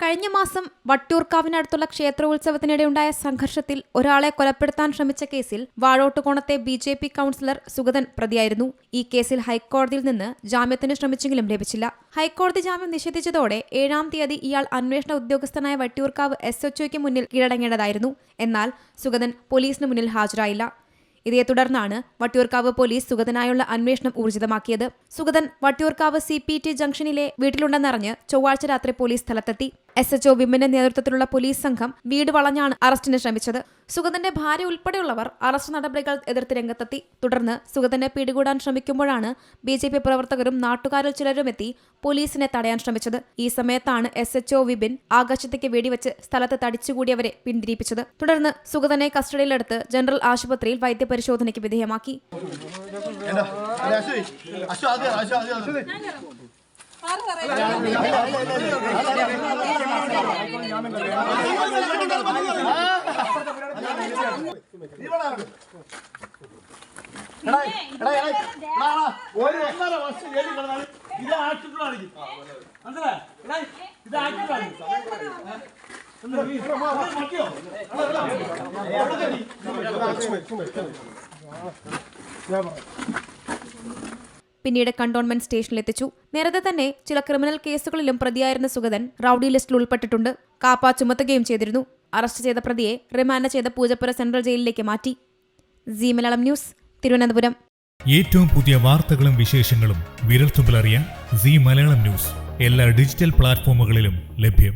കഴിഞ്ഞ മാസം വട്ടിയൂർക്കാവിനടുത്തുള്ള ക്ഷേത്രോത്സവത്തിനിടെയുണ്ടായ സംഘർഷത്തിൽ ഒരാളെ കൊലപ്പെടുത്താൻ ശ്രമിച്ച കേസിൽ വാഴോട്ടുകോണത്തെ BJP കൗൺസിലർ സുഗതൻ പ്രതിയായിരുന്നു. ഈ കേസിൽ ഹൈക്കോടതിയിൽ നിന്ന് ജാമ്യത്തിന് ശ്രമിച്ചെങ്കിലും ലഭിച്ചില്ല. ഹൈക്കോടതി ജാമ്യം നിഷേധിച്ചതോടെ 7-ാം തീയതി ഇയാൾ അന്വേഷണ ഉദ്യോഗസ്ഥനായ വട്ടിയൂർക്കാവ് SHOയ്ക്ക് മുന്നിൽ കീഴടങ്ങേണ്ടതായിരുന്നു. എന്നാൽ സുഗതൻ പോലീസിന് മുന്നിൽ ഹാജരായില്ല. ഇതേ തുടർന്നാണ് വട്ടിയൂർക്കാവ് പോലീസ് സുഗതനായുള്ള അന്വേഷണം ഊർജിതമാക്കിയത്. സുഗതൻ വട്ടിയൂർക്കാവ് CPT ജംഗ്ഷനിലെ വീട്ടിലുണ്ടെന്നറിഞ്ഞ് ചൊവ്വാഴ്ച രാത്രി പോലീസ് സ്ഥലത്തെത്തി. SHO വിമന്റെ നേതൃത്വത്തിലുള്ള പോലീസ് സംഘം വീട് വളഞ്ഞാണ് അറസ്റ്റിന് ശ്രമിച്ചത്. സുഗതന്റെ ഭാര്യ ഉൾപ്പെടെയുള്ളവർ അറസ്റ്റ് നടപടികൾ എതിർത്ത് രംഗത്തെത്തി. തുടർന്ന് സുഗതനെ പിടികൂടാൻ ശ്രമിക്കുമ്പോഴാണ് BJP പ്രവർത്തകരും നാട്ടുകാരിൽ ചിലരുമെത്തി പോലീസിനെ തടയാൻ ശ്രമിച്ചത്. ഈ സമയത്താണ് SHO വിപിൻ ആകാശത്തേക്ക് വെടിവെച്ച് സ്ഥലത്ത് തടിച്ചുകൂടിയവരെ പിന്തിരിപ്പിച്ചത്. തുടർന്ന് സുഗതനെ കസ്റ്റഡിയിലെടുത്ത് ജനറൽ ആശുപത്രിയിൽ വൈദ്യപരിശോധനയ്ക്ക് വിധേയമാക്കി. പിന്നീട് കണ്ടോൺമെന്റ് സ്റ്റേഷനിലെത്തിച്ചു. നേരത്തെ തന്നെ ചില ക്രിമിനൽ കേസുകളിലും പ്രതിയായിരുന്ന സുഗതൻ റൌഡി ലിസ്റ്റിൽ ഉൾപ്പെട്ടിട്ടുണ്ട്. കാപ്പ ചുമത്തുകയും ചെയ്തിരുന്നു. അറസ്റ്റ് ചെയ്ത പ്രതിയെ റിമാൻഡ് ചെയ്ത പൂജപ്പുര സെൻട്രൽ ജയിലിലേക്ക് മാറ്റി. Zee Malayalam news, Thiruvananthapuram. ഏറ്റവും പുതിയ വാർത്തകളും വിശേഷങ്ങളും വിരൽത്തുമ്പിലറിയാൻ സീ മലയാളം ന്യൂസ് എല്ലാ ഡിജിറ്റൽ പ്ലാറ്റ്ഫോമുകളിലും ലഭ്യം.